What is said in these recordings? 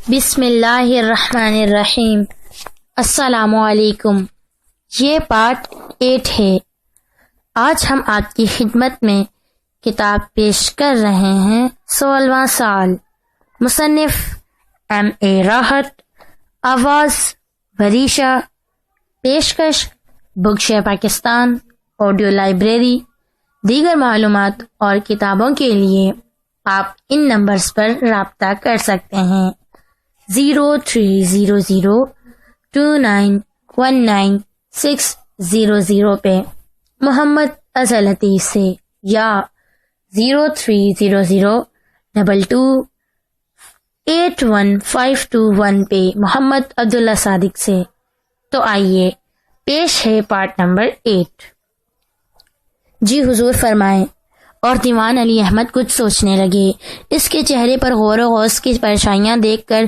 بسم اللہ الرحمن الرحیم۔ السلام علیکم۔ یہ پارٹ 8 ہے۔ آج ہم آپ کی خدمت میں کتاب پیش کر رہے ہیں 16واں سال، مصنف M.A. راحت، آواز وریشہ، پیشکش بک شیئر پاکستان، آڈیو لائبریری۔ دیگر معلومات اور کتابوں کے لیے آپ ان نمبرز پر رابطہ کر سکتے ہیں: 0300291960 پہ محمد اظہر لطیف سے، یا 030022815221 پہ محمد عبداللہ صادق سے۔ تو آئیے پیش ہے پارٹ نمبر 8۔ جی حضور فرمائیں۔ اور دیوان علی احمد کچھ سوچنے لگے۔ اس کے چہرے پر غور و خوض کی پریشانیاں دیکھ کر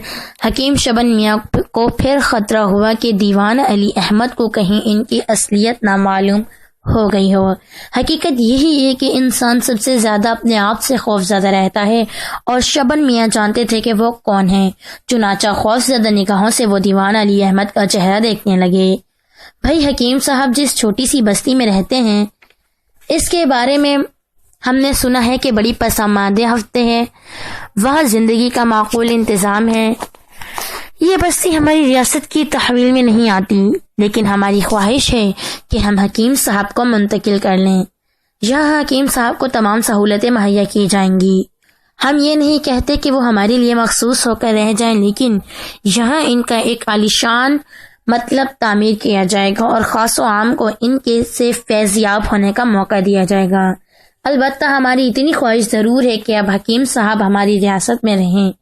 حکیم شبن میاں کو پھر خطرہ ہوا کہ دیوان علی احمد کو کہیں ان کی اصلیت نہ معلوم ہو گئی ہو۔ حقیقت یہی ہے کہ انسان سب سے زیادہ اپنے آپ سے خوف زدہ رہتا ہے، اور شبن میاں جانتے تھے کہ وہ کون ہیں۔ چنانچہ خوف زدہ نگاہوں سے وہ دیوان علی احمد کا چہرہ دیکھنے لگے۔ بھائی حکیم صاحب جس چھوٹی سی بستی میں رہتے ہیں، اس کے بارے میں ہم نے سنا ہے کہ بڑی پسماندہ ہفتے ہے، وہاں زندگی کا معقول انتظام ہے۔ یہ بستی ہماری ریاست کی تحویل میں نہیں آتی، لیکن ہماری خواہش ہے کہ ہم حکیم صاحب کو منتقل کر لیں۔ یہاں حکیم صاحب کو تمام سہولتیں مہیا کی جائیں گی۔ ہم یہ نہیں کہتے کہ وہ ہمارے لیے مخصوص ہو کر رہ جائیں، لیکن یہاں ان کا ایک عالیشان مطلب تعمیر کیا جائے گا، اور خاص و عام کو ان کے سے فیضیاب ہونے کا موقع دیا جائے گا۔ البتہ ہماری اتنی خواہش ضرور ہے کہ اب حکیم صاحب ہماری ریاست میں رہیں۔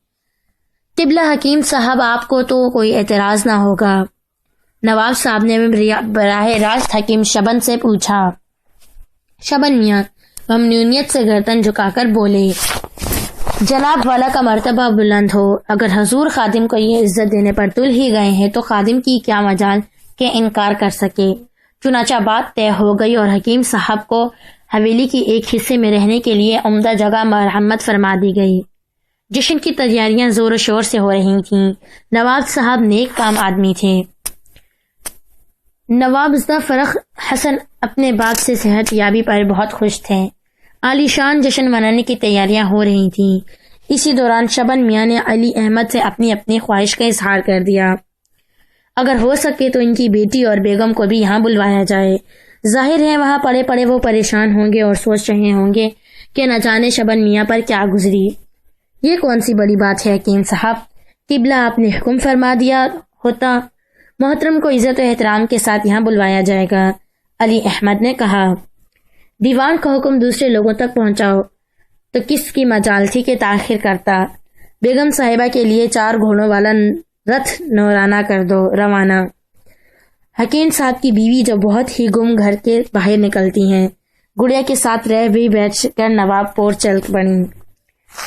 قبلہ حکیم صاحب آپ کو تو کوئی اعتراض نہ ہوگا؟ نواب صاحب نے براہ راست حکیم شبن سے پوچھا۔ شبن میاں ممنونیت سے گردن جھکا کر بولے، جناب والا کا مرتبہ بلند ہو، اگر حضور خادم کو یہ عزت دینے پر تل ہی گئے ہیں تو خادم کی کیا مجال کہ انکار کر سکے۔ چنانچہ بات طے ہو گئی اور حکیم صاحب کو حویلی کی ایک حصے میں رہنے کے لیے عمدہ جگہ مرحمت فرما دی گئی۔ جشن کی تیاریاں زور و شور سے ہو رہی تھیں۔ نواب صاحب نیک کام آدمی تھے۔ نوابزدہ فرخ حسن اپنے باپ سے صحت یابی پر بہت خوش تھے۔ عالی شان جشن منانے کی تیاریاں ہو رہی تھیں۔ اسی دوران شبن میاں نے علی احمد سے اپنی خواہش کا اظہار کر دیا، اگر ہو سکے تو ان کی بیٹی اور بیگم کو بھی یہاں بلوایا جائے۔ ظاہر ہے وہاں پڑے پڑے وہ پریشان ہوں گے اور سوچ رہے ہوں گے کہ نہ جانے شبن میاں پر کیا گزری۔ یہ کون سی بڑی بات ہے حکیم صاحب؟ قبلہ آپ نے حکم فرما دیا ہوتا، محترم کو عزت و احترام کے ساتھ یہاں بلوایا جائے گا۔ علی احمد نے کہا، دیوان کا حکم دوسرے لوگوں تک پہنچاؤ تو کس کی مجال تھی کہ تاخیر کرتا۔ بیگم صاحبہ کے لیے 4 گھوڑوں والا رتھ نورانہ کر دو روانہ۔ حکیم صاحب کی بیوی جو بہت ہی گم گھر کے باہر نکلتی ہیں، گڑیا کے ساتھ رہ بھی بیٹھ کر نواب پور چل پڑیں۔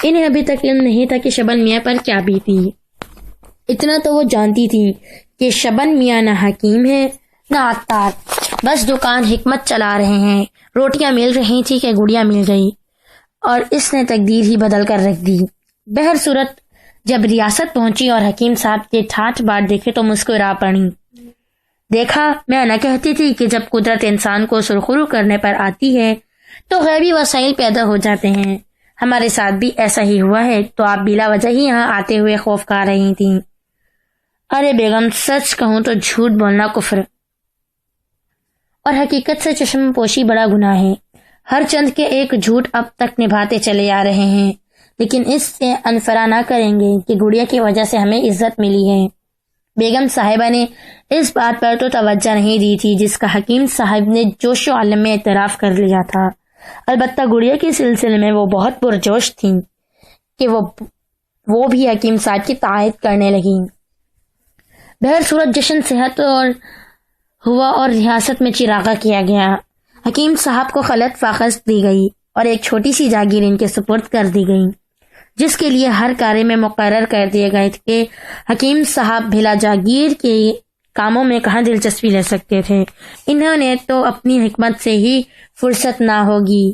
انہیں ابھی تک علم نہیں تھا کہ شبن میاں پر کیا بیتی۔ اتنا تو وہ جانتی تھی کہ شبن میاں نہ حکیم ہے نہ عطار، بس دکان حکمت چلا رہے ہیں۔ روٹیاں مل رہی تھی کہ گڑیا مل گئی، اور اس نے تقدیر ہی بدل کر رکھ دی۔ بہر صورت جب ریاست پہنچی اور حکیم صاحب کے ٹھاٹ باٹ دیکھے تو مسکرا پڑی۔ دیکھا، میں نہ کہتی تھی کہ جب قدرت انسان کو سرخرو کرنے پر آتی ہے تو غیبی وسائل پیدا ہو جاتے ہیں۔ ہمارے ساتھ بھی ایسا ہی ہوا ہے، تو آپ بلا وجہ ہی یہاں آتے ہوئے خوف کھا رہی تھیں۔ ارے بیگم، سچ کہوں تو جھوٹ بولنا کفر اور حقیقت سے چشم پوشی بڑا گناہ ہے۔ ہر چند کے ایک جھوٹ اب تک نبھاتے چلے آ رہے ہیں، لیکن اس سے انفرا نہ کریں گے کہ گڑیا کی وجہ سے ہمیں عزت ملی ہے۔ بیگم صاحبہ نے اس بات پر تو توجہ نہیں دی تھی جس کا حکیم صاحب نے جوش و عالم میں اعتراف کر لیا تھا۔ البتہ گڑیا کے سلسلے میں وہ بہت پرجوش تھیں کہ وہ بھی حکیم صاحب کی تائید کرنے لگیں۔ بہر صورت جشن صحت ہوا اور ریاست میں چراغاں کیا گیا۔ حکیم صاحب کو خلعت فاخذ دی گئی اور ایک چھوٹی سی جاگیر ان کے سپرد کر دی گئی، جس کے لیے ہر کارے میں مقرر کر دیے گئے تھے کہ حکیم صاحب بھلا جاگیر کے کاموں میں کہاں دلچسپی لے سکتے تھے۔ انہوں نے تو اپنی حکمت سے ہی فرصت نہ ہوگی۔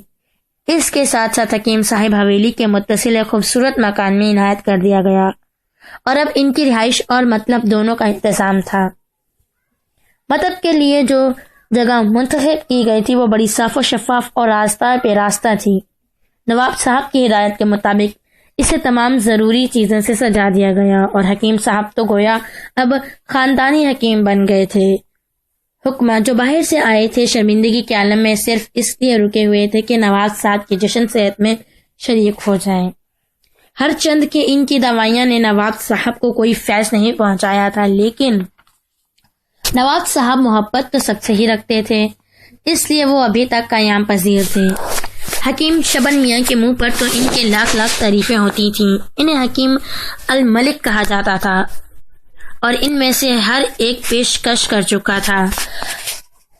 اس کے ساتھ ساتھ حکیم صاحب حویلی کے متصل ایک خوبصورت مکان میں عنایت کر دیا گیا۔ اور اب ان کی رہائش اور مطلب دونوں کا انتظام تھا۔ مطلب کے لیے جو جگہ منتخب کی گئی تھی وہ بڑی صاف و شفاف اور راستہ پہ راستہ تھی۔ نواب صاحب کی ہدایت کے مطابق اسے تمام ضروری چیزوں سے سجا دیا گیا اور حکیم صاحب تو گویا اب خاندانی حکیم بن گئے تھے۔ حکماں جو باہر سے آئے تھے شرمندگی کے عالم میں صرف اس لیے رکے ہوئے تھے کہ نواز صاحب کے جشن صحت میں شریک ہو جائیں۔ ہر چند کے ان کی دوائیاں نے نواب صاحب کو کوئی فیض نہیں پہنچایا تھا، لیکن نواب صاحب محبت تو سب سے ہی رکھتے تھے، اس لیے وہ ابھی تک قیام پذیر تھے۔ حکیم شبن میاں کے منہ پر تو ان کے لاکھ لاکھ تعریفیں ہوتی تھیں۔ انہیں حکیم الملک کہا جاتا تھا اور ان میں سے ہر ایک پیشکش کر چکا تھا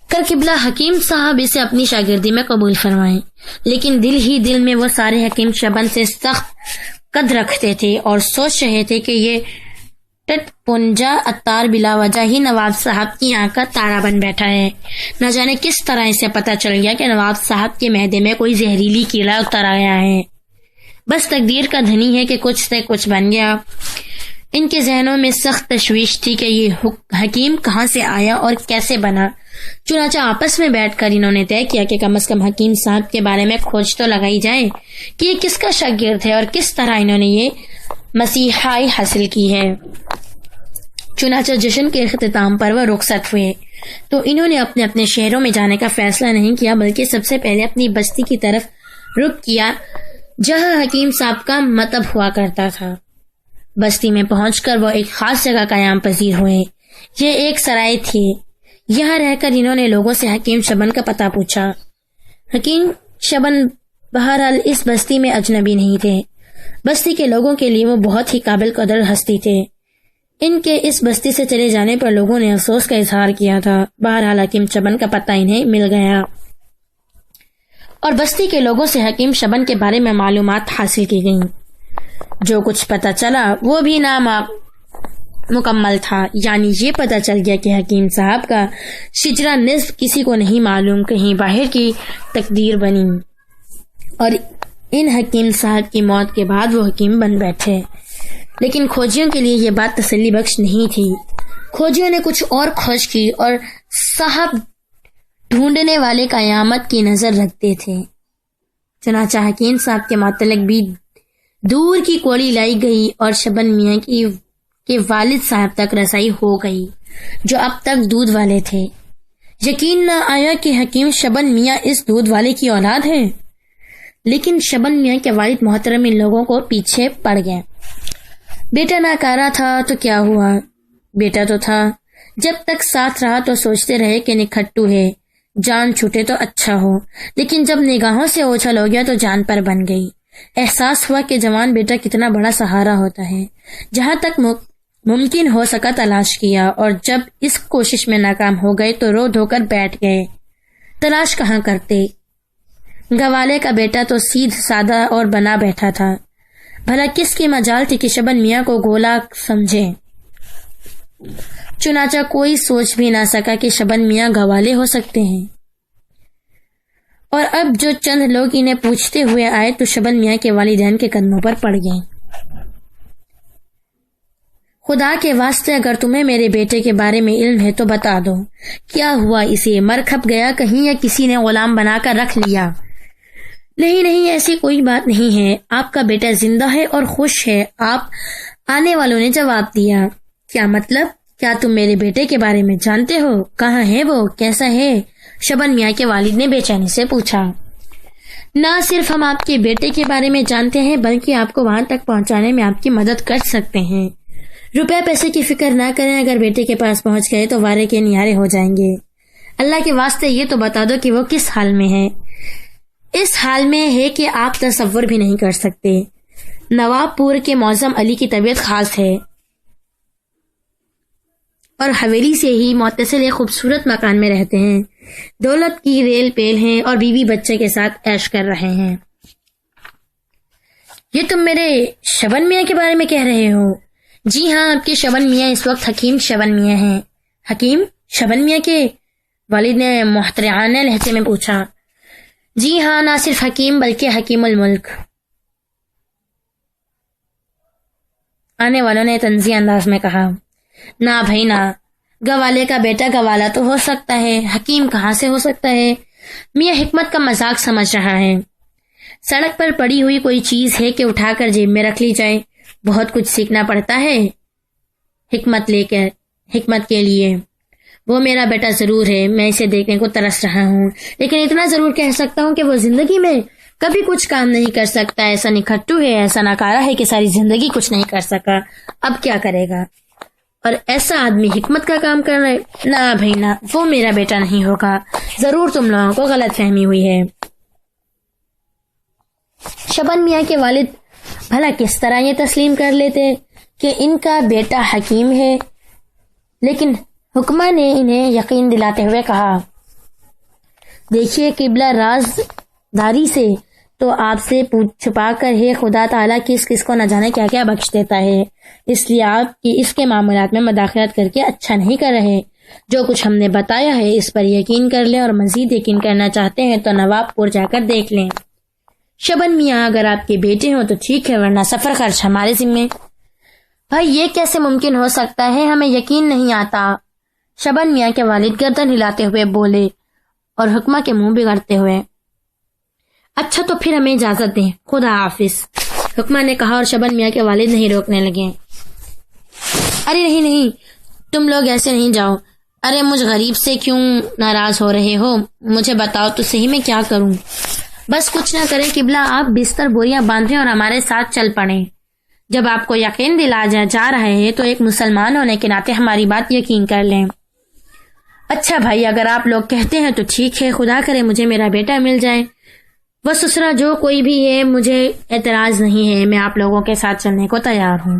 کر قبلہ حکیم صاحب اسے اپنی شاگردی میں قبول فرمائیں، لیکن دل ہی دل میں وہ سارے حکیم شبن سے سخت قد رکھتے تھے اور سوچ رہے تھے کہ یہ ٹٹ پنجا اتار بلا وجہ ہی نواب صاحب کی آنکھ کا تارا بن بیٹھا ہے۔ نہ جانے کس طرح اسے پتہ چل گیا کہ نواب صاحب کے معدے میں کوئی زہریلی کیڑا اتر آیا ہے۔ بس تقدیر کا دھنی ہے کہ کچھ سے کچھ بن گیا۔ ان کے ذہنوں میں سخت تشویش تھی کہ یہ حکیم کہاں سے آیا اور کیسے بنا۔ چنانچہ آپس میں بیٹھ کر انہوں نے طے کیا کہ کم از کم حکیم صاحب کے بارے میں کھوج تو لگائی جائے کہ یہ کس کا شاگرد ہے اور کس طرح انہوں نے یہ مسیحائی حاصل کی ہے۔ چنانچہ جشن کے اختتام پر وہ رخصت ہوئے تو انہوں نے اپنے اپنے شہروں میں جانے کا فیصلہ نہیں کیا، بلکہ سب سے پہلے اپنی بستی کی طرف رخ کیا جہاں حکیم صاحب کا مطب ہوا کرتا تھا۔ بستی میں پہنچ کر وہ ایک خاص جگہ قیام پذیر ہوئے۔ یہ ایک سرائے تھی۔ یہاں رہ کر انہوں نے لوگوں سے حکیم شبن کا پتہ پوچھا۔ حکیم شبن بہرحال اس بستی میں اجنبی نہیں تھے۔ بستی کے لوگوں کے لیے وہ بہت ہی قابل قدر ہستی تھے۔ ان کے اس بستی سے چلے جانے پر لوگوں نے افسوس کا اظہار کیا تھا۔ بہرحال حکیم شبن کا پتہ انہیں مل گیا اور بستی کے لوگوں سے حکیم شبن کے بارے میں معلومات حاصل کی گئیں۔ جو کچھ پتہ چلا وہ بھی مکمل تھا، یعنی یہ پتہ چل گیا کہ حکیم صاحب کا شجرہ نصف کسی کو نہیں معلوم کہیں باہر کی تقدیر بنی اور ان حکیم صاحب کی موت کے بعد وہ حکیم بن بیٹھے۔ لیکن کھوجیوں کے لیے یہ بات تسلی بخش نہیں تھی۔ کھوجیوں نے کچھ اور کھوج کی اور صاحب ڈھونڈنے والے قیامت کی نظر رکھتے تھے۔ چنانچہ حکیم صاحب کے متعلق بھی دور کی کوڑی لائی گئی اور شبن میاں کے والد صاحب تک رسائی ہو گئی جو اب تک دودھ والے تھے۔ یقین نہ آیا کہ حکیم شبن میاں اس دودھ والے کی اولاد ہے، لیکن شبن میاں کے والد محترم ان لوگوں کو پیچھے پڑ گئے۔ بیٹا ناکارہ تھا تو کیا ہوا، بیٹا تو تھا۔ جب تک ساتھ رہا تو سوچتے رہے کہ نکھٹو ہے، جان چھوٹے تو اچھا ہو، لیکن جب نگاہوں سے اوجھل ہو گیا تو جان پر بن گئی۔ احساس ہوا کہ جوان بیٹا کتنا بڑا سہارا ہوتا ہے۔ جہاں تک ممکن ہو سکا تلاش کیا اور جب اس کوشش میں ناکام ہو گئے تو رو دھو کر بیٹھ گئے۔ تلاش کہاں کرتے؟ گوالے کا بیٹا تو سیدھ سادہ اور بنا بیٹھا تھا، بھلا کس کی مجال تھی کہ شبن میاں کو گولا سمجھے۔ چنانچہ کوئی سوچ بھی نہ سکا کہ شبن میاں گوالے ہو سکتے ہیں، اور اب جو چند لوگ انہیں پوچھتے ہوئے آئے تو شبن میاں کے والدین کے قدموں پر پڑ گئے۔ خدا کے واسطے اگر تمہیں میرے بیٹے کے بارے میں علم ہے تو بتا دو، کیا ہوا اسے؟ مر کھپ گیا کہیں یا کسی نے غلام بنا کر رکھ لیا؟ نہیں، ایسی کوئی بات نہیں ہے، آپ کا بیٹا زندہ ہے اور خوش ہے۔ آپ آنے والوں نے جواب دیا۔ کیا مطلب؟ کیا تم میرے بیٹے کے بارے میں جانتے ہو؟ کہاں ہے وہ؟ کیسا ہے؟ شبن میاں کے والد نے بے چینی سے پوچھا۔ نہ صرف ہم آپ کے بیٹے کے بارے میں جانتے ہیں بلکہ آپ کو وہاں تک پہنچانے میں آپ کی مدد کر سکتے ہیں۔ روپے پیسے کی فکر نہ کریں، اگر بیٹے کے پاس پہنچ گئے تو وارے کے نیارے ہو جائیں گے۔ اللہ کے واسطے یہ تو بتا دو کہ وہ کس حال میں ہے۔ اس حال میں ہے کہ آپ تصور بھی نہیں کر سکتے۔ نواب پور کے معظم علی کی طبیعت خاص ہے اور حویلی سے ہی متصل ایک خوبصورت مکان میں رہتے ہیں، دولت کی ریل پیل ہیں اور بیوی بچے کے ساتھ عیش کر رہے ہیں۔ یہ تم میرے شبن میاں کے بارے میں کہہ رہے ہو؟ جی ہاں، آپ کے شبن میاں اس وقت حکیم شبن میاں ہیں۔ حکیم شبن میاں کے والد نے محترمانہ لہجے میں پوچھا۔ جی ہاں، نہ صرف حکیم بلکہ حکیم الملک۔ آنے والوں نے طنزیہ انداز میں کہا۔ نہ بھائی نہ، گوالے کا بیٹا گوالا تو ہو سکتا ہے، حکیم کہاں سے ہو سکتا ہے؟ میاں حکمت کا مذاق سمجھ رہا ہے۔ سڑک پر پڑی ہوئی کوئی چیز ہے کہ اٹھا کر جیب میں رکھ لی جائے؟ بہت کچھ سیکھنا پڑتا ہے حکمت کے لیے۔ وہ میرا بیٹا ضرور ہے، میں اسے دیکھنے کو ترس رہا ہوں، لیکن اتنا ضرور کہہ سکتا ہوں کہ وہ زندگی میں کبھی کچھ کام نہیں کر سکتا۔ ایسا نکھٹو ہے، ایسا ناکارہ ہے کہ ساری زندگی کچھ نہیں کر سکا، اب کیا کرے گا؟ اور ایسا آدمی حکمت کا کام کر رہے؟ نہ بھائی نہ، وہ میرا بیٹا نہیں ہوگا، ضرور تم لوگوں کو غلط فہمی ہوئی ہے۔ شبن میاں کے والد بھلا کس طرح یہ تسلیم کر لیتے کہ ان کا بیٹا حکیم ہے؟ لیکن حکمہ نے انہیں یقین دلاتے ہوئے کہا، دیکھیے قبلہ راز داری سے تو آپ سے چھپا کر ہے خدا تعالیٰ کس کس کو نہ جانے کیا کیا بخش دیتا ہے، اس لیے آپ کی اس کے معاملات میں مداخلت کر کے اچھا نہیں کر رہے۔ جو کچھ ہم نے بتایا ہے اس پر یقین کر لیں، اور مزید یقین کرنا چاہتے ہیں تو نواب پور جا کر دیکھ لیں۔ شبن میاں اگر آپ کے بیٹے ہوں تو ٹھیک ہے، ورنہ سفر خرچ ہمارے ذمے۔ بھائی یہ کیسے ممکن ہو سکتا ہے؟ ہمیں یقین نہیں آتا۔ شبن میاں کے والد گردن ہلاتے ہوئے بولے اور حکمہ کے منہ بگڑتے ہوئے، اچھا تو پھر ہمیں اجازت دیں، خدا حافظ، حکمہ نے کہا، اور شبن میاں کے والد نہیں روکنے لگے۔ ارے نہیں، تم لوگ ایسے نہیں جاؤ۔ ارے مجھ غریب سے کیوں ناراض ہو رہے ہو؟ مجھے بتاؤ تو صحیح میں کیا کروں؟ بس کچھ نہ کرے قبلہ، آپ بستر بوریاں باندھیں اور ہمارے ساتھ چل پڑیں۔ جب آپ کو یقین دلایا جا رہا ہے تو ایک مسلمان ہونے کے ناطے ہماری بات یقین کر لیں۔ اچھا بھائی، اگر آپ لوگ کہتے ہیں تو ٹھیک ہے، خدا کرے مجھے میرا بیٹا مل جائے۔ وہ سسرا جو کوئی بھی ہے، مجھے اعتراض نہیں ہے، میں آپ لوگوں کے ساتھ چلنے کو تیار ہوں۔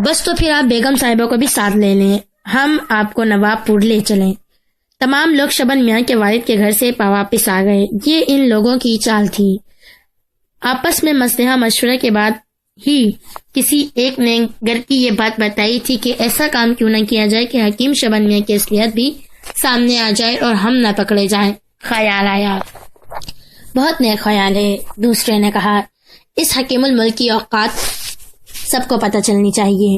بس تو پھر آپ بیگم صاحبہ کو بھی ساتھ لے لیں، ہم آپ کو نواب پور لے چلیں۔ تمام لوگ شبن میاں کے والد کے گھر سے واپس آ گئے۔ یہ ان لوگوں کی چال تھی۔ آپس میں مصلحہ مشورے کے بعد ہی کسی ایک نے گھر کی یہ بات بتائی تھی کہ ایسا کام کیوں نہ کیا جائے کہ حکیم شبن میاں کی اصلیت بھی سامنے آ جائے اور ہم نہ پکڑے جائیں۔ خیال آیا، بہت نیک خیال ہے، دوسرے نے کہا۔ اس حکیم الملک کی اوقات سب کو پتہ چلنی چاہیے۔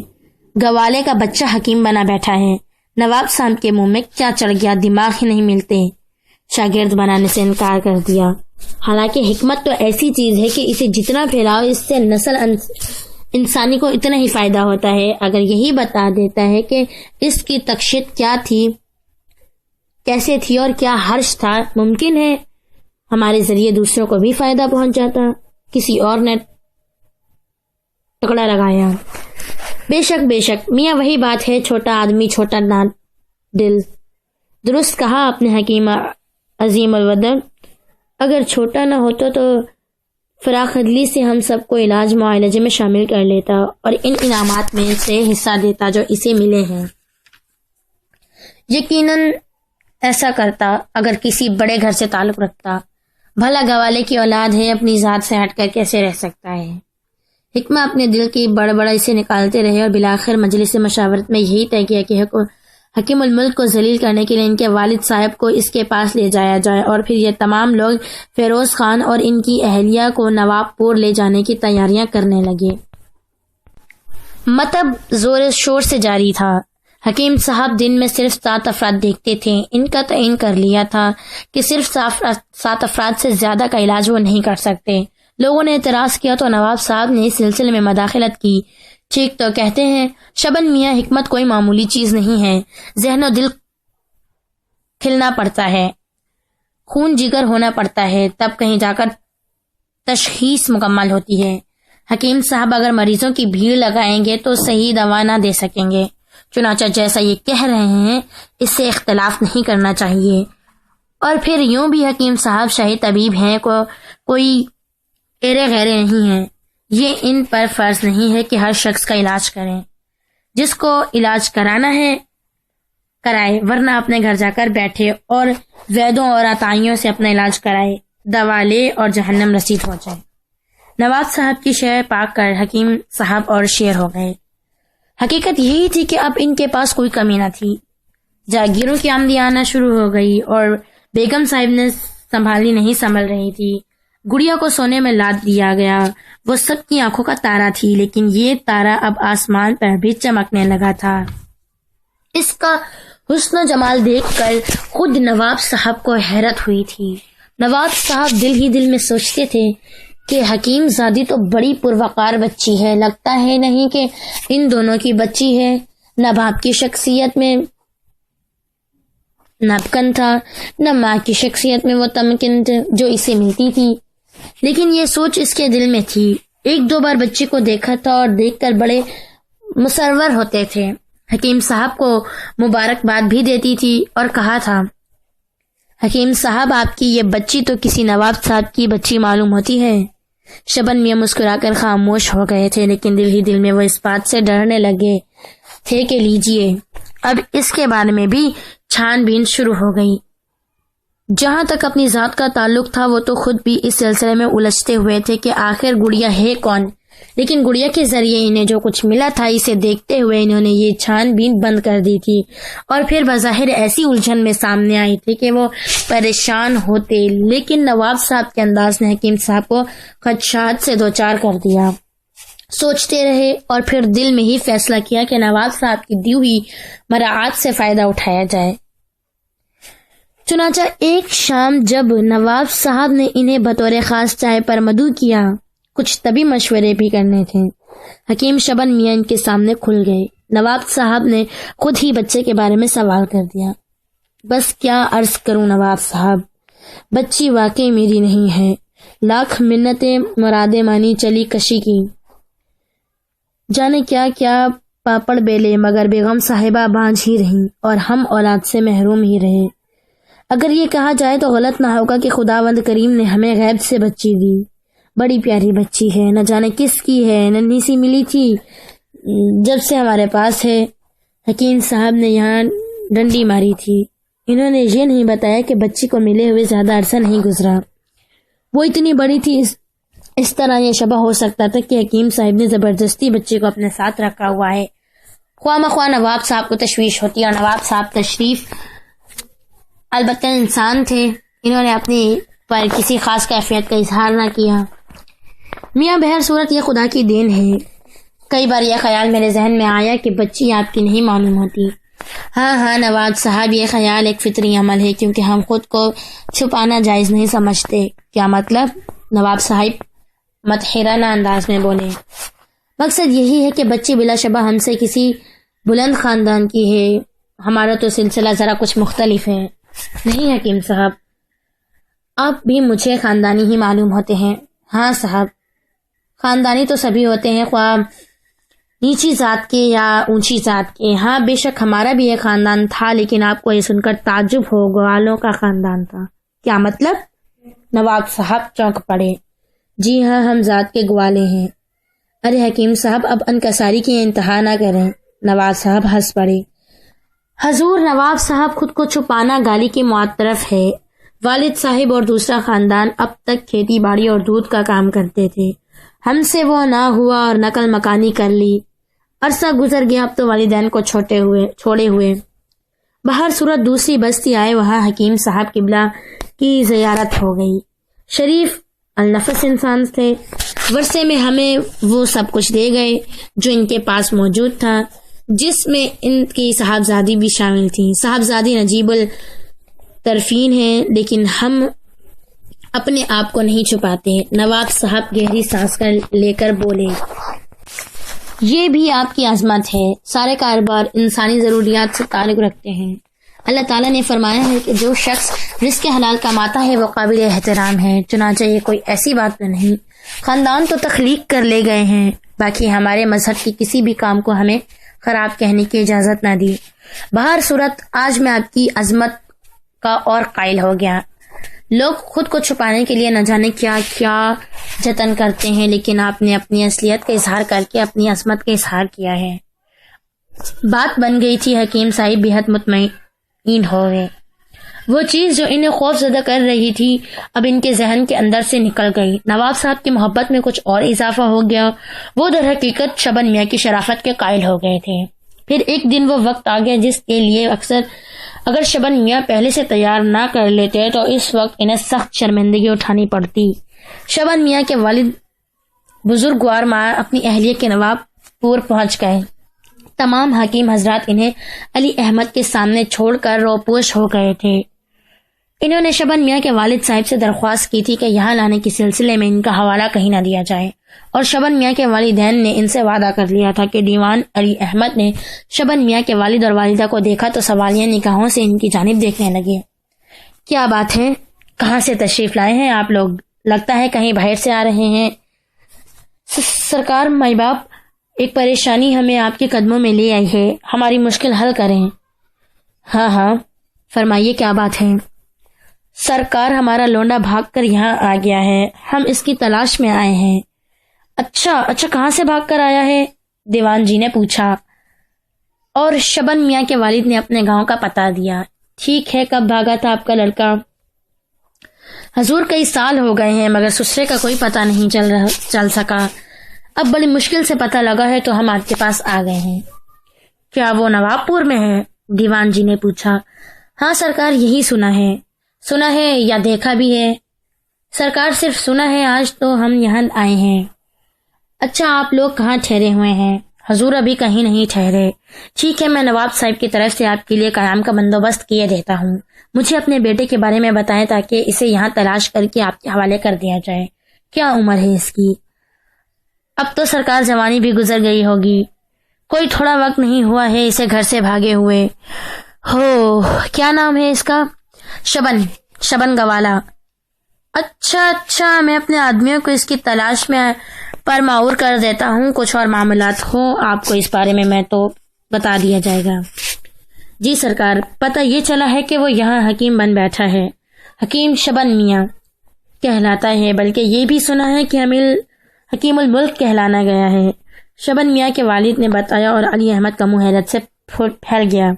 گوالے کا بچہ حکیم بنا بیٹھا ہے، نواب صاحب کے منہ میں کیا چڑھ گیا، دماغ ہی نہیں ملتے، شاگرد بنانے سے انکار کر دیا۔ حالانکہ حکمت تو ایسی چیز ہے کہ اسے جتنا پھیلاؤ اس سے نسل انسانی کو اتنا ہی فائدہ ہوتا ہے۔ اگر یہی بتا دیتا ہے کہ اس کی تخشیت کیا تھی، کیسے تھی اور کیا حرج تھا، ممکن ہے ہمارے ذریعے دوسروں کو بھی فائدہ پہنچ جاتا۔ کسی اور نے ٹکڑا لگایا، بے شک میاں وہی بات ہے، چھوٹا آدمی چھوٹا دل۔ درست کہا آپ نے حکیم عظیم الودن، اگر چھوٹا نہ ہوتا تو فراخ دلی سے ہم سب کو علاج معالجے میں شامل کر لیتا اور ان انعامات میں سے حصہ دیتا جو اسے ملے ہیں۔ یقیناً ایسا کرتا اگر کسی بڑے گھر سے تعلق رکھتا۔ بھلا گوالے کی اولاد ہے، اپنی ذات سے ہٹ کر کیسے رہ سکتا ہے؟ حکمہ اپنے دل کی بڑبڑائی سے نکالتے رہے اور بالآخر مجلس مشاورت میں یہی طے کیا کہ حکیم الملک کو ذلیل کرنے کے لیے ان کے والد صاحب کو اس کے پاس لے جایا جائے، اور پھر یہ تمام لوگ فیروز خان اور ان کی اہلیہ کو نواب پور لے جانے کی تیاریاں کرنے لگے۔ مطلب زور شور سے جاری تھا۔ حکیم صاحب دن میں صرف 7 افراد دیکھتے تھے۔ ان کا تعین کر لیا تھا کہ صرف 7 افراد سے زیادہ کا علاج وہ نہیں کر سکتے۔ لوگوں نے اعتراض کیا تو نواب صاحب نے اس سلسلے میں مداخلت کی۔ ٹھیک تو کہتے ہیں شبن میاں، حکمت کوئی معمولی چیز نہیں ہے، ذہن و دل کھلنا پڑتا ہے، خون جگر ہونا پڑتا ہے، تب کہیں جا کر تشخیص مکمل ہوتی ہے۔ حکیم صاحب اگر مریضوں کی بھیڑ لگائیں گے تو صحیح دوا نہ دے سکیں گے، چنانچہ جیسا یہ کہہ رہے ہیں اس سے اختلاف نہیں کرنا چاہیے۔ اور پھر یوں بھی حکیم صاحب شاہی طبیب ہیں، کوئی ایرے غیرے نہیں ہیں۔ یہ ان پر فرض نہیں ہے کہ ہر شخص کا علاج کریں، جس کو علاج کرانا ہے کرائے، ورنہ اپنے گھر جا کر بیٹھے اور ویدوں اور عطائیوں سے اپنا علاج کرائے، دوا لے اور جہنم رسید ہو جائے۔ نواب صاحب کی شے پاک کر حکیم صاحب اور شیر ہو گئے۔ حقیقت یہی تھی کہ اب ان کے پاس کوئی کمی نہ تھی۔ جاگیروں کی آمدی آنا شروع ہو گئی اور بیگم صاحب نے سنبھال رہی تھی۔ گڑیا کو سونے میں لاد دیا گیا۔ وہ سب کی آنکھوں کا تارا تھی، لیکن یہ تارا اب آسمان پر بھی چمکنے لگا تھا۔ اس کا حسن و جمال دیکھ کر خود نواب صاحب کو حیرت ہوئی تھی۔ نواب صاحب دل ہی دل میں سوچتے تھے کہ حکیم زادی تو بڑی پروقار بچی ہے، لگتا ہے نہیں کہ ان دونوں کی بچی ہے۔ نہ باپ کی شخصیت میں نپکن تھا، نہ ماں کی شخصیت میں وہ تمکن جو اسے ملتی تھی، لیکن یہ سوچ اس کے دل میں تھی۔ ایک دو بار بچی کو دیکھا تھا اور دیکھ کر بڑے مسرور ہوتے تھے۔ حکیم صاحب کو مبارکباد بھی دیتی تھی اور کہا تھا، حکیم صاحب آپ کی یہ بچی تو کسی نواب صاحب کی بچی معلوم ہوتی ہے۔ شبن میاں مسکرا کر خاموش ہو گئے تھے، لیکن دل ہی دل میں وہ اس بات سے ڈرنے لگے تھے کہ لیجئے اب اس کے بارے میں بھی چھان بین شروع ہو گئی۔ جہاں تک اپنی ذات کا تعلق تھا وہ تو خود بھی اس سلسلے میں الجھتے ہوئے تھے کہ آخر گڑیا ہے کون، لیکن گڑیا کے ذریعے انہیں جو کچھ ملا تھا اسے دیکھتے ہوئے انہوں نے یہ چھان بین بند کر دی تھی، اور پھر بظاہر ایسی الجھن میں سامنے آئی تھی کہ وہ پریشان ہوتے، لیکن نواب صاحب کے انداز نے حکیم صاحب کو خدشات سے دوچار کر دیا۔ سوچتے رہے اور پھر دل میں ہی فیصلہ کیا کہ نواب صاحب کی دی ہوئی مراعات سے فائدہ اٹھایا جائے۔ چنانچہ ایک شام جب نواب صاحب نے انہیں بطور خاص چائے پر مدعو کیا، کچھ طبی مشورے بھی کرنے تھے، حکیم شبن میاں ان کے سامنے کھل گئے۔ نواب صاحب نے خود ہی بچے کے بارے میں سوال کر دیا۔ بس کیا عرض کروں نواب صاحب، بچی واقعی میری نہیں ہے، لاکھ منتیں مرادیں مانی چلی کشی کی، جانے کیا کیا پاپڑ بیلے، مگر بیگم صاحبہ بانجھ ہی رہیں اور ہم اولاد سے محروم ہی رہے۔ اگر یہ کہا جائے تو غلط نہ ہوگا کہ خداوند کریم نے ہمیں غیب سے بچی دی، بڑی پیاری بچی ہے، نہ جانے کس کی ہے، ننھی سی ملی تھی، جب سے ہمارے پاس ہے۔ حکیم صاحب نے یہاں ڈنڈی ماری تھی۔ انہوں نے یہ نہیں بتایا کہ بچی کو ملے ہوئے زیادہ عرصہ نہیں گزرا، وہ اتنی بڑی تھی، اس طرح یہ شبہ ہو سکتا تھا کہ حکیم صاحب نے زبردستی بچے کو اپنے ساتھ رکھا ہوا ہے۔ خواہ مخواہ نواب صاحب کو تشویش ہوتی، اور نواب صاحب تشریف البتہ انسان تھے، انہوں نے اپنی پر کسی خاص کیفیت کا اظہار نہ کیا۔ میاں بہر صورت یہ خدا کی دین ہے۔ کئی بار یہ خیال میرے ذہن میں آیا کہ بچی آپ کی نہیں معلوم ہوتی۔ ہاں نواب صاحب، یہ خیال ایک فطری عمل ہے، کیونکہ ہم خود کو چھپانا جائز نہیں سمجھتے۔ کیا مطلب؟ نواب صاحب متحرانہ انداز میں بولے۔ مقصد یہی ہے کہ بچی بلا شبہ ہم سے کسی بلند خاندان کی ہے، ہمارا تو سلسلہ ذرا کچھ مختلف ہے۔ نہیں حکیم صاحب، آپ بھی مجھے خاندانی ہی معلوم ہوتے ہیں۔ ہاں صاحب، خاندانی تو سبھی ہوتے ہیں، خواہ نیچی ذات کے یا اونچی ذات کے۔ ہاں بے شک ہمارا بھی ایک خاندان تھا، لیکن آپ کو یہ سن کر تعجب ہو، گوالوں کا خاندان تھا۔ کیا مطلب؟ نواب صاحب چونک پڑے۔ جی ہاں، ہم ذات کے گوالے ہیں۔ ارے حکیم صاحب، اب انکساری کی انتہا نہ کریں۔ نواب صاحب ہنس پڑے۔ حضور، نواب صاحب خود کو چھپانا گالی کے معترف ہے۔ والد صاحب اور دوسرا خاندان اب تک کھیتی باڑی اور دودھ کا کام کرتے تھے، ہم سے وہ نہ ہوا اور نقل مکانی کر لی، عرصہ گزر گیا، اب تو والدین کو چھوڑے ہوئے بہر صورت دوسری بستی آئے، وہاں حکیم صاحب قبلہ کی زیارت ہو گئی۔ شریف النفس انسان تھے، ورثے میں ہمیں وہ سب کچھ دے گئے جو ان کے پاس موجود تھا، جس میں ان کی صاحبزادی بھی شامل تھی۔ صاحبزادی نجیب الطرفین ہیں، لیکن ہم اپنے آپ کو نہیں چھپاتے۔ نواب صاحب گہری سانس لے کر بولے، یہ بھی آپ کی عظمت ہے۔ سارے کاروبار انسانی ضروریات سے تعلق رکھتے ہیں۔ اللہ تعالیٰ نے فرمایا ہے کہ جو شخص رزق حلال کماتا ہے وہ قابل احترام ہے، چنانچہ یہ کوئی ایسی بات نہیں۔ خاندان تو تخلیق کر لے گئے ہیں، باقی ہمارے مذہب کی کسی بھی کام کو ہمیں خراب کہنے کی اجازت نہ دی۔ بہر صورت آج میں آپ کی عظمت کا اور قائل ہو گیا۔ لوگ خود کو چھپانے کے لیے نہ جانے کیا کیا جتن کرتے ہیں، لیکن آپ نے اپنی اصلیت کا اظہار کر کے اپنی عظمت کا اظہار کیا ہے۔ بات بن گئی تھی۔ حکیم صاحب بےحد مطمئن ہو گئے۔ وہ چیز جو انہیں خوف زدہ کر رہی تھی اب ان کے ذہن کے اندر سے نکل گئی۔ نواب صاحب کی محبت میں کچھ اور اضافہ ہو گیا۔ وہ در حقیقت شبن میاں کی شرافت کے قائل ہو گئے تھے۔ پھر ایک دن وہ وقت آ گیا جس کے لیے اگر شبن میاں پہلے سے تیار نہ کر لیتے تو اس وقت انہیں سخت شرمندگی اٹھانی پڑتی۔ شبن میاں کے والد بزرگوار ماں اپنی اہلیہ کے نواب پور پہنچ گئے۔ تمام حکیم حضرات انہیں علی احمد کے سامنے چھوڑ کر روپوش ہو گئے تھے۔ انہوں نے شبن میاں کے والد صاحب سے درخواست کی تھی کہ یہاں لانے کے سلسلے میں ان کا حوالہ کہیں نہ دیا جائے، اور شبن میاں کے والدین نے ان سے وعدہ کر لیا تھا کہ دیوان علی احمد نے شبن میاں کے والد اور والدہ کو دیکھا تو سوالیہ نگاہوں سے ان کی جانب دیکھنے لگے۔ کیا بات ہے، کہاں سے تشریف لائے ہیں آپ لوگ؟ لگتا ہے کہیں باہر سے آ رہے ہیں۔ سرکار مائی باپ، ایک پریشانی ہمیں آپ کے قدموں میں لے آئی ہے، ہماری مشکل حل کریں۔ ہاں فرمائیے، کیا بات ہے؟ سرکار، ہمارا لونڈا بھاگ کر یہاں آ گیا ہے، ہم اس کی تلاش میں آئے ہیں۔ اچھا، کہاں سے بھاگ کر آیا ہے؟ دیوان جی نے پوچھا، اور شبن میاں کے والد نے اپنے گاؤں کا پتہ دیا۔ ٹھیک ہے، کب بھاگا تھا آپ کا لڑکا؟ حضور، کئی سال ہو گئے ہیں، مگر سسرے کا کوئی پتہ نہیں چل سکا۔ اب بڑی مشکل سے پتہ لگا ہے تو ہم آپ کے پاس آ گئے ہیں۔ کیا وہ نواب پور میں ہے؟ دیوان جی نے پوچھا۔ ہاں سرکار، یہی سنا ہے یا دیکھا بھی ہے؟ سرکار، صرف سنا ہے، آج تو ہم یہاں آئے ہیں۔ اچھا، آپ لوگ کہاں ٹھہرے ہوئے ہیں؟ حضور، ابھی کہیں نہیں ٹھہرے۔ ٹھیک ہے، میں نواب صاحب کی طرف سے آپ کے لیے قیام کا بندوبست کیے دیتا ہوں۔ مجھے اپنے بیٹے کے بارے میں بتائیں تاکہ اسے یہاں تلاش کر کے آپ کے حوالے کر دیا جائے۔ کیا عمر ہے اس کی؟ اب تو سرکار جوانی بھی گزر گئی ہوگی، کوئی تھوڑا وقت نہیں ہوا ہے اسے گھر سے بھاگے ہوئے۔ کیا نام ہے اس کا؟ شبن گوالا۔ اچھا، میں اپنے آدمیوں کو اس کی تلاش میں پر معور کر دیتا ہوں، کچھ اور معاملات ہو آپ کو اس بارے میں تو بتا دیا جائے گا۔ جی سرکار، پتہ یہ چلا ہے کہ وہ یہاں حکیم بن بیٹھا ہے، حکیم شبن میاں کہلاتا ہے، بلکہ یہ بھی سنا ہے کہ حکیم الملک کہلانا گیا ہے۔ شبن میاں کے والد نے بتایا اور علی احمد کا منہ حیرت سے پھیل گیا۔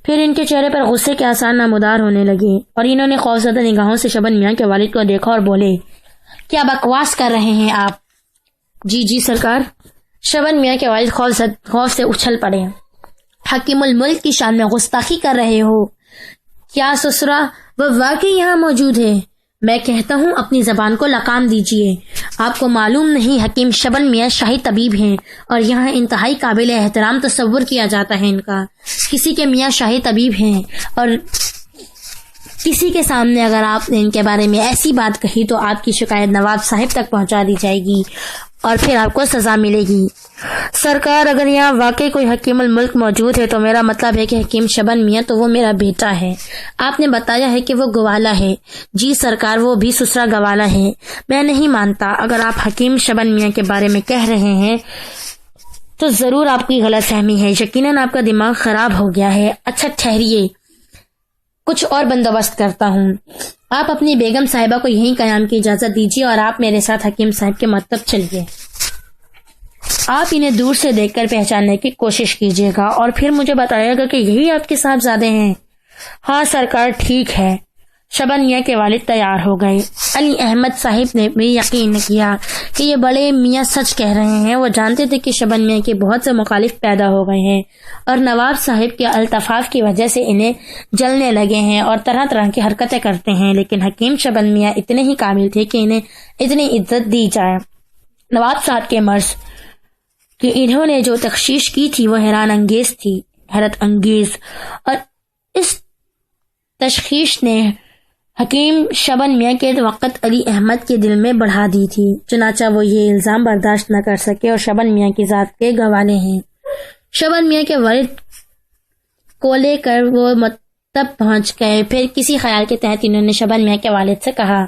پھر ان کے چہرے پر غصے کے آثار نمودار ہونے لگے اور انہوں نے خوفزدہ نگاہوں سے شبن میاں کے والد کو دیکھا اور بولے، کیا بکواس کر رہے ہیں آپ؟ جی سرکار۔ شبن میاں کے والد خوف سے اچھل پڑے۔ حکیم الملک کی شان میں گستاخی کر رہے ہو؟ کیا سسرا وہ واقعی یہاں موجود ہے؟ میں کہتا ہوں اپنی زبان کو لقام دیجیے۔ آپ کو معلوم نہیں حکیم شبن میاں شاہی طبیب ہیں اور یہاں انتہائی قابل احترام تصور کیا جاتا ہے ان کا۔ کسی کے میاں شاہی طبیب ہیں اور کسی کے سامنے اگر آپ نے ان کے بارے میں ایسی بات کہی تو آپ کی شکایت نواب صاحب تک پہنچا دی جائے گی اور پھر آپ کو سزا ملے گی۔ سرکار، اگر یہاں واقعی کوئی حکیم الملک موجود ہے تو میرا مطلب ہے کہ حکیم شبن میاں تو وہ میرا بیٹا ہے۔ آپ نے بتایا ہے کہ وہ گوالا ہے۔ جی سرکار، وہ بھی سسرا گوالا ہے۔ میں نہیں مانتا، اگر آپ حکیم شبن میاں کے بارے میں کہہ رہے ہیں تو ضرور آپ کی غلط فہمی ہے، یقیناً آپ کا دماغ خراب ہو گیا ہے۔ اچھا ٹھہریے، کچھ اور بندوبست کرتا ہوں۔ آپ اپنی بیگم صاحبہ کو یہیں قیام کی اجازت دیجیے اور آپ میرے ساتھ حکیم صاحب کے مکتب چلیے۔ آپ انہیں دور سے دیکھ کر پہچاننے کی کوشش کیجیے گا اور پھر مجھے بتائیے گا کہ یہی آپ کے صاحبزادے ہیں۔ ہاں سرکار، ٹھیک ہے۔ شبن میاں کے والد تیار ہو گئے۔ علی احمد صاحب نے بھی یقین کیا کہ یہ بڑے میاں سچ کہہ رہے ہیں۔ وہ جانتے تھے کہ شبن میاں کے بہت سے مخالف پیدا ہو گئے ہیں اور نواب صاحب کے الطفاف کی وجہ سے انہیں جلنے لگے ہیں اور طرح طرح کی حرکتیں کرتے ہیں، لیکن حکیم شبن میاں اتنے ہی قابل تھے کہ انہیں اتنی عزت دی جائے۔ نواب صاحب کے مرض کہ انہوں نے جو تخشیش کی تھی وہ حیرت انگیز اور اس تشخیص نے حکیم شبن میاں کے وقت علی احمد کے دل میں بڑھا دی تھی، چنانچہ وہ یہ الزام برداشت نہ کر سکے اور شبن میاں کی ذات کے گوالے ہیں۔ شبن میاں کے والد کو لے کر وہ مکتب پہنچ گئے۔ پھر کسی خیال کے تحت انہوں نے شبن میاں کے والد سے کہا،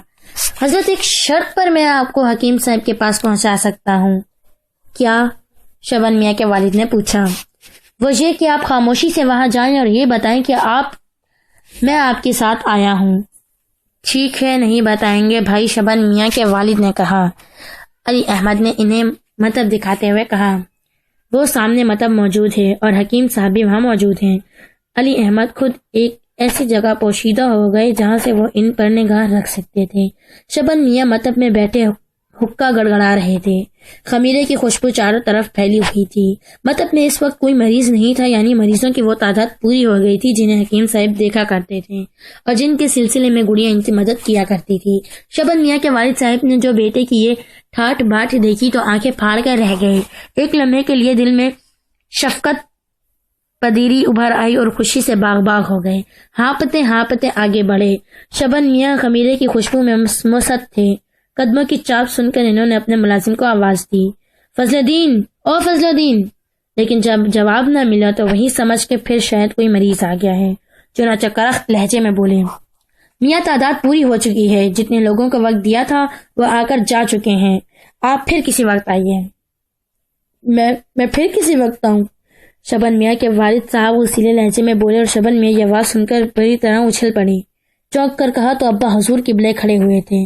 حضرت ایک شرط پر میں آپ کو حکیم صاحب کے پاس پہنچا سکتا ہوں۔ کیا؟ شبن میاں کے والد نے پوچھا۔ وہ یہ کہ آپ خاموشی سے وہاں جائیں اور یہ بتائیں کہ میں آپ کے ساتھ آیا ہوں۔ ٹھیک ہے، نہیں بتائیں گے بھائی، شبن میاں کے والد نے کہا۔ علی احمد نے انہیں مکتب دکھاتے ہوئے کہا، وہ سامنے مکتب موجود ہے اور حکیم صاحب بھی وہاں موجود ہیں۔ علی احمد خود ایک ایسی جگہ پوشیدہ ہو گئے جہاں سے وہ ان پر نگاہ رکھ سکتے تھے۔ شبن میاں مکتب میں بیٹھے حقہ گڑگڑا رہے تھے۔ خمیرے کی خوشبو چاروں طرف پھیلی ہوئی تھی۔ مطلب میں اس وقت کوئی مریض نہیں تھا، یعنی مریضوں کی وہ تعداد پوری ہو گئی تھی جنہیں حکیم صاحب دیکھا کرتے تھے اور جن کے سلسلے میں گڑیا ان کی مدد کیا کرتی تھی۔ شبن میاں کے والد صاحب نے جو بیٹے کی یہ ٹھاٹ باٹ دیکھی تو آنکھیں پھاڑ کر رہ گئے۔ ایک لمحے کے لیے دل میں شفقت پدیری ابھر آئی اور خوشی سے باغ باغ ہو گئے۔ ہانپتے ہانپتے آگے بڑھے۔ شبن میاں خمیرے کی خوشبو میں مست تھے۔ قدموں کی چاپ سن کر انہوں نے اپنے ملازم کو آواز دی، فضل الدین، او فضل الدین! لیکن جب جواب نہ ملا تو وہی سمجھ کے پھر شاید کوئی مریض آ گیا ہے۔ چنانچہ کرخت لہجے میں بولے، میاں تعداد پوری ہو چکی ہے، جتنے لوگوں کو وقت دیا تھا وہ آ کر جا چکے ہیں، آپ پھر کسی وقت آئیے۔ میں پھر کسی وقت آؤں؟ شبن میاں کے والد صاحب اصیلے لہجے میں بولے اور شبن میاں یہ آواز سن کر بری طرح اچھل پڑی۔ چونک کر کہا تو ابا حضور قبلے کھڑے ہوئے تھے۔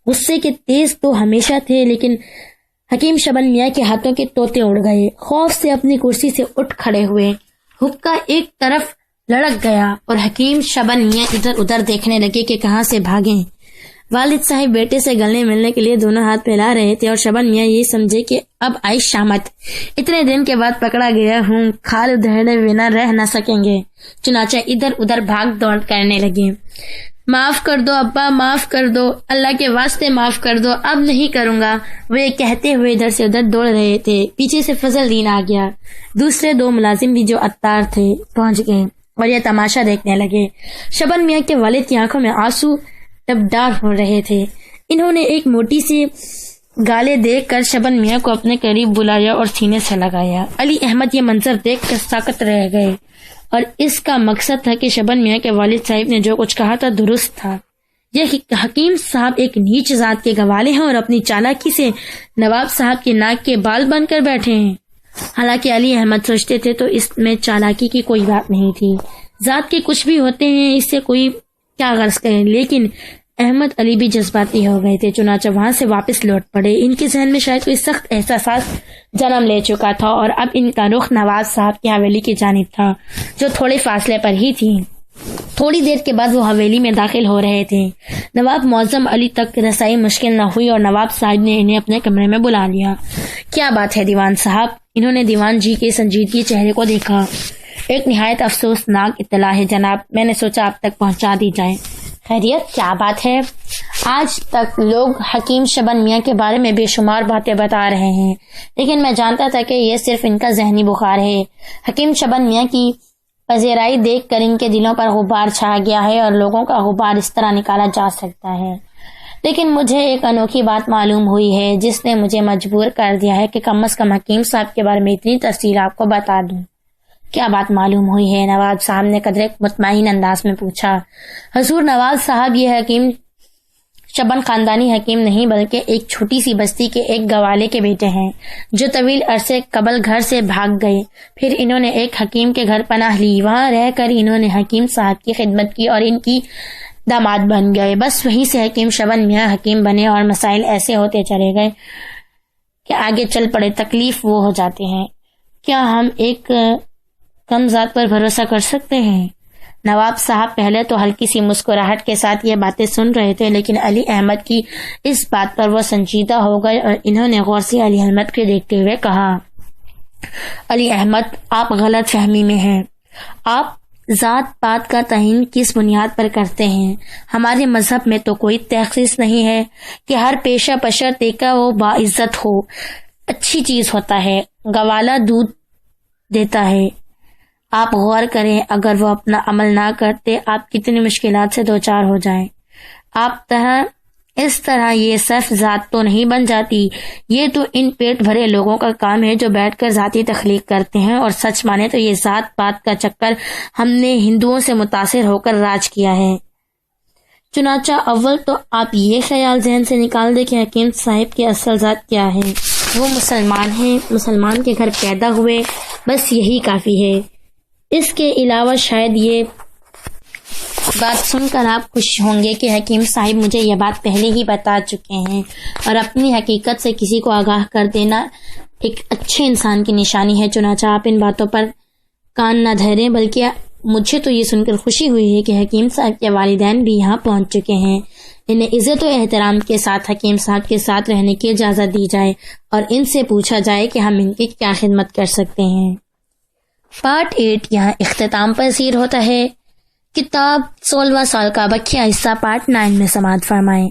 غصے کے تیز تو ہمیشہ تھے، لیکن حکیم شبن میاں کے ہاتھوں کے طوطے اڑ گئے۔ خوف سے اپنی کرسی سے اٹھ کھڑے ہوئے۔ حقہ ایک طرف لڑک گیا اور حکیم شبن میاں ادھر ادھر دیکھنے لگے کہ کہاں سے بھاگیں۔ والد صاحب بیٹے سے گلنے ملنے کے لیے دونوں ہاتھ پھیلا رہے تھے اور شبن میاں یہ سمجھے کہ اب آئی شامت، اتنے دن کے بعد پکڑا گیا ہوں، کھال دھڑے بنا رہ نہ سکیں گے۔ چنانچہ ادھر ادھر بھاگ دوڑ کرنے لگے۔ معاف کر دو ابا، معاف کر دو، اللہ کے واسطے معاف کر دو، اب نہیں کروں گا، وہ یہ کہتے ہوئے ادھر سے ادھر دوڑ رہے تھے۔ پیچھے سے فضل الدین آ گیا۔ دوسرے دو ملازم بھی جو عطار تھے پہنچ گئے اور یہ تماشا دیکھنے لگے۔ شبن میاں کے والد کی آنکھوں میں آنسو ٹپڈار ہو رہے تھے۔ انہوں نے ایک موٹی سی گالے دیکھ کر شبن میاں کو اپنے قریب بلایا اور سینے سے لگایا۔ علی احمد یہ منظر دیکھ کر ساکت رہ گئے اور اس کا مقصد تھا کہ شبن میاں کے والد صاحب نے جو کچھ کہا تھا درست تھا۔ یہ حکیم صاحب ایک نیچ ذات کے گوالے ہیں اور اپنی چالاکی سے نواب صاحب کے ناک کے بال بن کر بیٹھے ہیں۔ حالانکہ علی احمد سوچتے تھے تو اس میں چالاکی کی کوئی بات نہیں تھی، ذات کے کچھ بھی ہوتے ہیں، اس سے کوئی کیا غرض کرے، لیکن احمد علی بھی جذباتی ہو گئے تھے۔ چنانچہ وہاں سے واپس لوٹ پڑے۔ ان کے ذہن میں شاید کوئی سخت احساسات جنم لے چکا تھا اور اب ان کا رخ نواز صاحب کی حویلی کی جانب تھا جو تھوڑے فاصلے پر ہی تھی۔ تھوڑی دیر کے بعد وہ حویلی میں داخل ہو رہے تھے۔ نواب معظم علی تک رسائی مشکل نہ ہوئی اور نواب صاحب نے انہیں اپنے کمرے میں بلا لیا۔ کیا بات ہے دیوان صاحب؟ انہوں نے دیوان جی کے سنجیدگی چہرے کو دیکھا۔ ایک نہایت افسوسناک اطلاع ہے جناب، میں نے سوچا آپ تک پہنچا دی جائے۔ خیریت؟ کیا بات ہے؟ آج تک لوگ حکیم شبن میاں کے بارے میں بے شمار باتیں بتا رہے ہیں، لیکن میں جانتا تھا کہ یہ صرف ان کا ذہنی بخار ہے۔ حکیم شبن میاں کی پذیرائی دیکھ کر ان کے دلوں پر غبار چھا گیا ہے اور لوگوں کا غبار اس طرح نکالا جا سکتا ہے، لیکن مجھے ایک انوکھی بات معلوم ہوئی ہے جس نے مجھے مجبور کر دیا ہے کہ کم از کم حکیم صاحب کے بارے میں اتنی تفصیل آپ کو بتا دوں۔ کیا بات معلوم ہوئی ہے؟ نواب صاحب نے قدرے مطمئن انداز میں پوچھا۔ حضور نواز صاحب، یہ حکیم شبن خاندانی حکیم نہیں بلکہ ایک چھوٹی سی بستی کے ایک گوالے کے بیٹے ہیں جو طویل عرصے قبل گھر سے بھاگ گئے، پھر انہوں نے ایک حکیم کے گھر پناہ لی، وہاں رہ کر انہوں نے حکیم صاحب کی خدمت کی اور ان کی داماد بن گئے۔ بس وہیں سے حکیم شبن میاں حکیم بنے اور مسائل ایسے ہوتے چلے گئے کہ آگے چل پڑے تکلیف وہ ہو جاتے ہیں۔ کیا ہم ایک کم ذات پر بھروسہ کر سکتے ہیں؟ نواب صاحب پہلے تو ہلکی سی مسکراہٹ کے ساتھ یہ باتیں سن رہے تھے، لیکن علی احمد کی اس بات پر وہ سنجیدہ ہو گئے اور انہوں نے غور سے علی احمد کو دیکھتے ہوئے کہا، علی احمد، آپ غلط فہمی میں ہیں۔ آپ ذات پات کا تعین کس بنیاد پر کرتے ہیں؟ ہمارے مذہب میں تو کوئی تخصیص نہیں ہے کہ ہر پیشہ پشر دیکھا وہ باعزت ہو، اچھی چیز ہوتا ہے، گوالا دودھ دیتا ہے۔ آپ غور کریں، اگر وہ اپنا عمل نہ کرتے آپ کتنی مشکلات سے دوچار ہو جائیں۔ آپ اس طرح یہ صرف ذات تو نہیں بن جاتی، یہ تو ان پیٹ بھرے لوگوں کا کام ہے جو بیٹھ کر ذاتی تخلیق کرتے ہیں، اور سچ مانے تو یہ ذات پات کا چکر ہم نے ہندوؤں سے متاثر ہو کر راج کیا ہے۔ چنانچہ اول تو آپ یہ خیال ذہن سے نکال دیں کہ حکیم صاحب کی اصل ذات کیا ہے۔ وہ مسلمان ہیں، مسلمان کے گھر پیدا ہوئے، بس یہی کافی ہے۔ اس کے علاوہ شاید یہ بات سن کر آپ خوش ہوں گے کہ حکیم صاحب مجھے یہ بات پہلے ہی بتا چکے ہیں، اور اپنی حقیقت سے کسی کو آگاہ کر دینا ایک اچھے انسان کی نشانی ہے۔ چنانچہ آپ ان باتوں پر کان نہ دھریں، بلکہ مجھے تو یہ سن کر خوشی ہوئی ہے کہ حکیم صاحب کے والدین بھی یہاں پہنچ چکے ہیں۔ انہیں عزت و احترام کے ساتھ حکیم صاحب کے ساتھ رہنے کی اجازت دی جائے اور ان سے پوچھا جائے کہ ہم ان کی کیا خدمت کر سکتے ہیں۔ پارٹ 8 یہاں اختتام پذیر ہوتا ہے۔ کتاب 16واں سال کا بقیہ حصہ پارٹ 9 میں سماعت فرمائیں۔